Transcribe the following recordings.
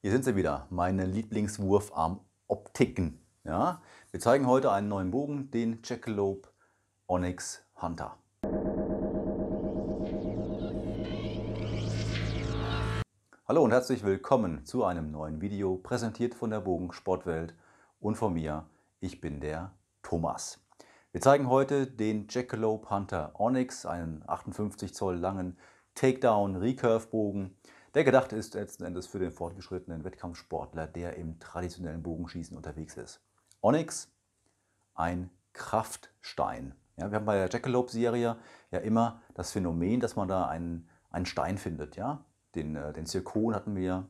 Hier sind sie wieder, meine Lieblingswurfarm-Optiken. Ja? Wir zeigen heute einen neuen Bogen, den Jackalope Onyx Hunter. Hallo und herzlich willkommen zu einem neuen Video, präsentiert von der Bogensportwelt und von mir. Ich bin der Thomas. Wir zeigen heute den Jackalope Hunter Onyx, einen 58 Zoll langen Takedown-Recurve-Bogen, der gedacht ist letzten Endes für den fortgeschrittenen Wettkampfsportler, der im traditionellen Bogenschießen unterwegs ist. Onyx, ein Kraftstein. Ja, wir haben bei der Jackalope-Serie ja immer das Phänomen, dass man da einen Stein findet. Ja? Den Zirkon hatten wir.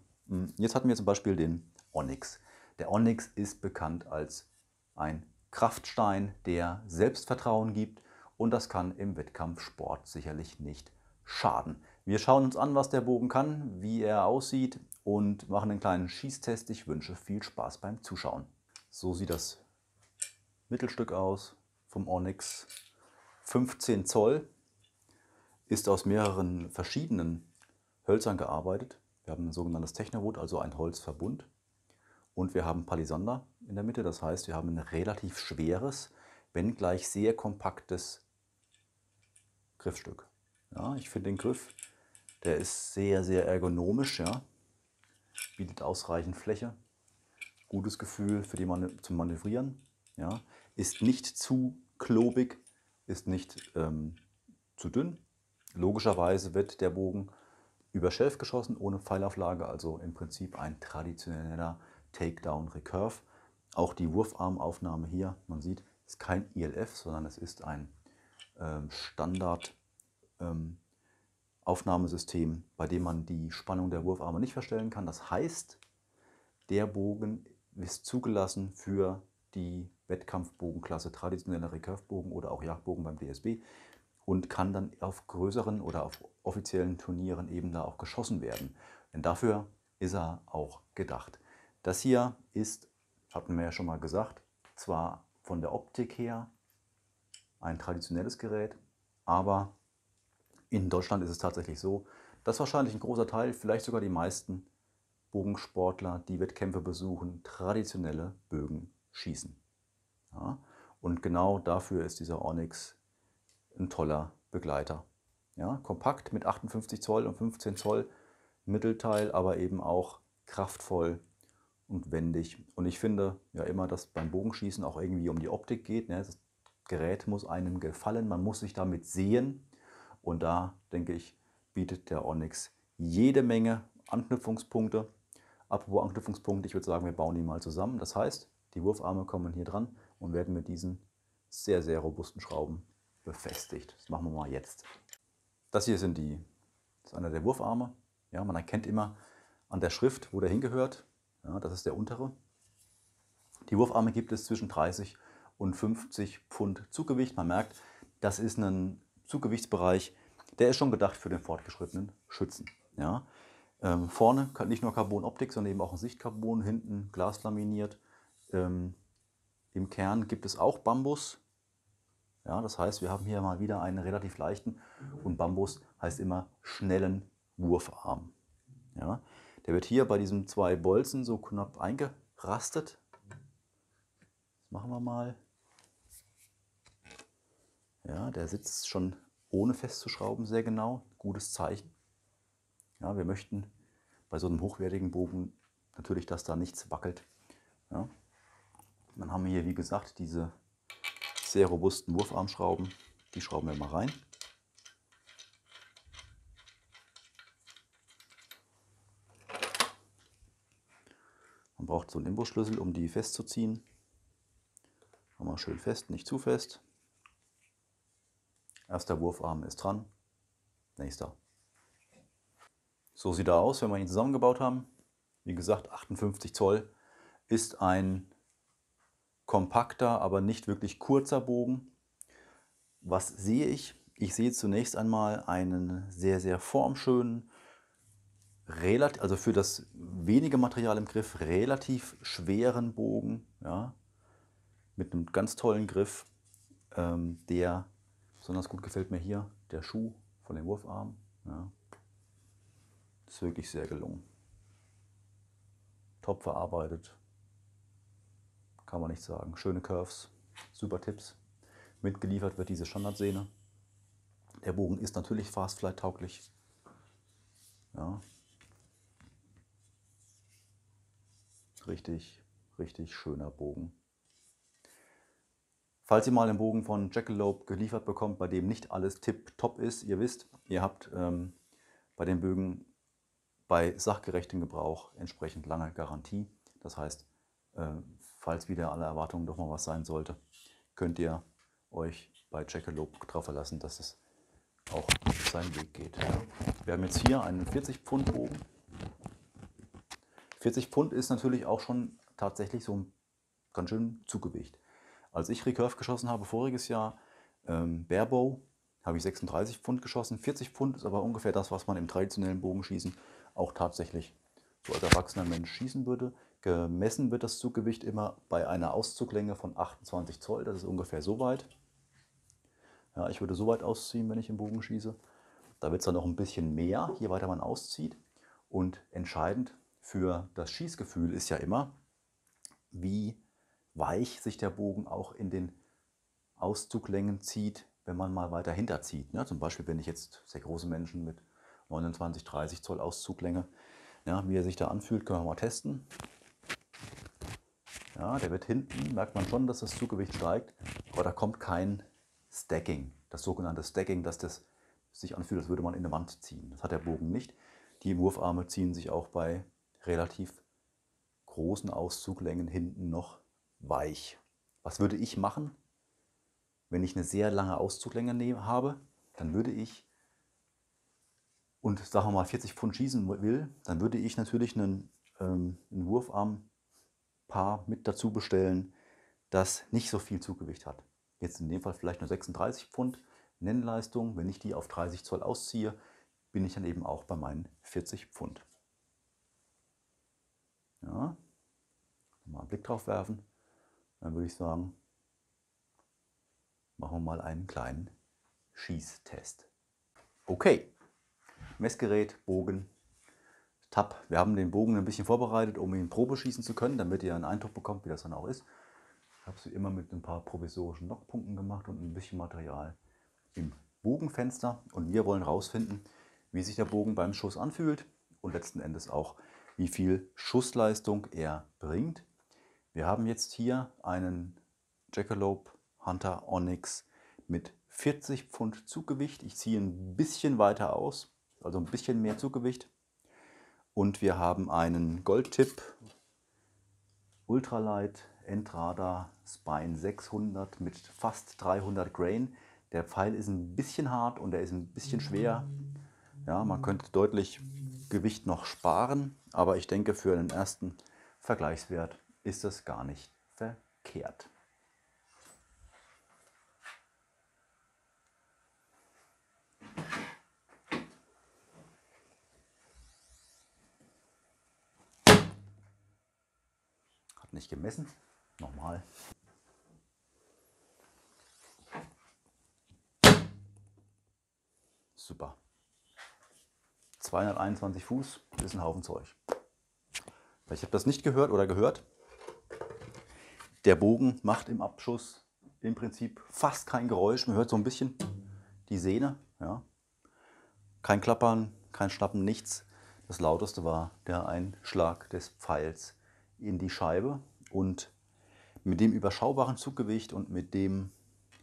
Jetzt hatten wir zum Beispiel den Onyx. Der Onyx ist bekannt als ein Kraftstein, der Selbstvertrauen gibt, und das kann im Wettkampfsport sicherlich nicht schaden. Wir schauen uns an, was der Bogen kann, wie er aussieht, und machen einen kleinen Schießtest. Ich wünsche viel Spaß beim Zuschauen. So sieht das Mittelstück aus vom Onyx. 15 Zoll, ist aus mehreren verschiedenen Hölzern gearbeitet. Wir haben ein sogenanntes Technowood, also ein Holzverbund. Und wir haben Palisander in der Mitte, das heißt, wir haben ein relativ schweres, wenn gleich sehr kompaktes Griffstück. Ja, ich finde den Griff, der ist sehr, sehr ergonomisch, ja, bietet ausreichend Fläche, gutes Gefühl für zum Manövrieren, ja, ist nicht zu klobig, ist nicht zu dünn. Logischerweise wird der Bogen über Shelf geschossen, ohne Pfeilauflage, also im Prinzip ein traditioneller Takedown-Recurve. Auch die Wurfarmaufnahme hier, man sieht, ist kein ILF, sondern es ist ein Standard Aufnahmesystem, bei dem man die Spannung der Wurfarme nicht verstellen kann. Das heißt, der Bogen ist zugelassen für die Wettkampfbogenklasse, traditioneller Recurve-Bogen oder auch Jagdbogen beim DSB, und kann dann auf größeren oder auf offiziellen Turnieren eben da auch geschossen werden. Denn dafür ist er auch gedacht. Das hier ist, hatten wir ja schon mal gesagt, zwar von der Optik her ein traditionelles Gerät, aber in Deutschland ist es tatsächlich so, dass wahrscheinlich ein großer Teil, vielleicht sogar die meisten Bogensportler, die Wettkämpfe besuchen, traditionelle Bögen schießen. Ja? Und genau dafür ist dieser Onyx ein toller Begleiter. Ja? Kompakt mit 58 Zoll und 15 Zoll Mittelteil, aber eben auch kraftvoll und wendig. Und ich finde ja immer, dass beim Bogenschießen auch irgendwie um die Optik geht. Ne? Das Gerät muss einem gefallen, man muss sich damit sehen. Und da, denke ich, bietet der Onyx jede Menge Anknüpfungspunkte. Apropos Anknüpfungspunkte, ich würde sagen, wir bauen die mal zusammen. Das heißt, die Wurfarme kommen hier dran und werden mit diesen sehr, sehr robusten Schrauben befestigt. Das machen wir mal jetzt. Das hier das ist einer der Wurfarme. Ja, man erkennt immer an der Schrift, wo der hingehört. Ja, das ist der untere. Die Wurfarme gibt es zwischen 30 und 50 Pfund Zuggewicht. Man merkt, das ist ein Zuggewichtsbereich, der ist schon gedacht für den fortgeschrittenen Schützen. Ja. Vorne nicht nur Carbon-Optik, sondern eben auch ein Sichtcarbon, hinten glaslaminiert. Im Kern gibt es auch Bambus. Ja, das heißt, wir haben hier mal wieder einen relativ leichten, und Bambus heißt immer schnellen Wurfarm. Ja, der wird hier bei diesen zwei Bolzen so knapp eingerastet. Das machen wir mal. Ja, der sitzt schon ohne festzuschrauben sehr genau. Gutes Zeichen. Ja, wir möchten bei so einem hochwertigen Bogen natürlich, dass da nichts wackelt. Ja. Dann haben wir hier, wie gesagt, diese sehr robusten Wurfarmschrauben. Die schrauben wir mal rein. Man braucht so einen Imbusschlüssel, um die festzuziehen. Machen wir schön fest, nicht zu fest. Erster Wurfarm ist dran. Nächster. So sieht er aus, wenn wir ihn zusammengebaut haben. Wie gesagt, 58 Zoll ist ein kompakter, aber nicht wirklich kurzer Bogen. Was sehe ich? Ich sehe zunächst einmal einen sehr, sehr formschönen, also für das wenige Material im Griff relativ schweren Bogen, ja, mit einem ganz tollen Griff, der besonders gut gefällt mir hier, der Schuh von dem Wurfarm. Ja, ist wirklich sehr gelungen. top verarbeitet. Kann man nicht sagen. Schöne Curves, super Tipps. Mitgeliefert wird diese Standardsehne. Der Bogen ist natürlich Fastflight tauglich. Ja. Richtig, richtig schöner Bogen. Falls ihr mal einen Bogen von Jackalope geliefert bekommt, bei dem nicht alles tipptopp ist, ihr wisst, ihr habt bei den Bögen bei sachgerechtem Gebrauch entsprechend lange Garantie. Das heißt, falls wieder alle Erwartungen doch mal was sein sollte, könnt ihr euch bei Jackalope darauf verlassen, dass es auch seinen Weg geht. Wir haben jetzt hier einen 40 Pfund Bogen. 40 Pfund ist natürlich auch schon tatsächlich so ein ganz schön Zuggewicht. Als ich Recurve geschossen habe voriges Jahr, Barebow, habe ich 36 Pfund geschossen. 40 Pfund ist aber ungefähr das, was man im traditionellen Bogenschießen auch tatsächlich so als erwachsener Mensch schießen würde. Gemessen wird das Zuggewicht immer bei einer Auszuglänge von 28 Zoll. Das ist ungefähr so weit. Ja, ich würde so weit ausziehen, wenn ich im Bogen schieße. Da wird es dann noch ein bisschen mehr, je weiter man auszieht. Und entscheidend für das Schießgefühl ist ja immer, wie weich sich der Bogen auch in den Auszuglängen zieht, wenn man mal weiter hinterzieht. Ja, zum Beispiel, wenn ich jetzt sehr große Menschen mit 29, 30 Zoll Auszuglänge, ja, wie er sich da anfühlt, können wir mal testen. Ja, der wird hinten, merkt man schon, dass das Zuggewicht steigt, aber da kommt kein Stacking, das sogenannte Stacking, dass das sich anfühlt, als würde man in eine Wand ziehen. Das hat der Bogen nicht. Die Wurfarme ziehen sich auch bei relativ großen Auszuglängen hinten noch weich. Was würde ich machen, wenn ich eine sehr lange Auszugslänge habe? Dann würde ich, und sagen wir mal 40 Pfund schießen will, dann würde ich natürlich einen Wurfarmpaar mit dazu bestellen, das nicht so viel Zuggewicht hat. Jetzt in dem Fall vielleicht nur 36 Pfund Nennleistung. Wenn ich die auf 30 Zoll ausziehe, bin ich dann eben auch bei meinen 40 Pfund. Ja, mal einen Blick drauf werfen. Dann würde ich sagen, machen wir mal einen kleinen Schießtest. Okay, Messgerät, Bogen, Tab. Wir haben den Bogen ein bisschen vorbereitet, um ihn Probe schießen zu können, damit ihr einen Eindruck bekommt, wie das dann auch ist. Ich habe sie immer mit ein paar provisorischen Lockpunkten gemacht und ein bisschen Material im Bogenfenster. Und wir wollen herausfinden, wie sich der Bogen beim Schuss anfühlt und letzten Endes auch, wie viel Schussleistung er bringt. Wir haben jetzt hier einen Jackalope Hunter Onyx mit 40 Pfund Zuggewicht. Ich ziehe ein bisschen weiter aus, also ein bisschen mehr Zuggewicht. Und wir haben einen Goldtip Ultralight Endradar Spine 600 mit fast 300 Grain. Der Pfeil ist ein bisschen hart und er ist ein bisschen schwer. Ja, man könnte deutlich Gewicht noch sparen, aber ich denke, für einen ersten Vergleichswert ist das gar nicht verkehrt. Hat nicht gemessen. Nochmal. Super. 221 Fuß ist ein Haufen Zeug. Ich habe das nicht gehört oder gehört. Der Bogen macht im Abschuss im Prinzip fast kein Geräusch. Man hört so ein bisschen die Sehne. Ja. Kein Klappern, kein Schnappen, nichts. Das lauteste war der Einschlag des Pfeils in die Scheibe. Und mit dem überschaubaren Zuggewicht und mit dem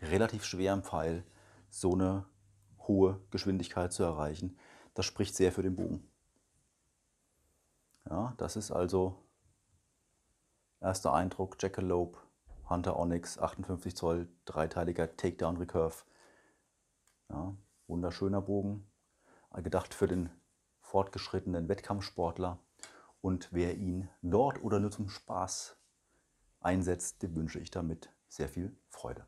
relativ schweren Pfeil so eine hohe Geschwindigkeit zu erreichen, das spricht sehr für den Bogen. Ja, das ist also erster Eindruck, Jackalope Hunter Onyx, 58 Zoll, dreiteiliger Takedown Recurve. Ja, wunderschöner Bogen, gedacht für den fortgeschrittenen Wettkampfsportler. Und wer ihn dort oder nur zum Spaß einsetzt, dem wünsche ich damit sehr viel Freude.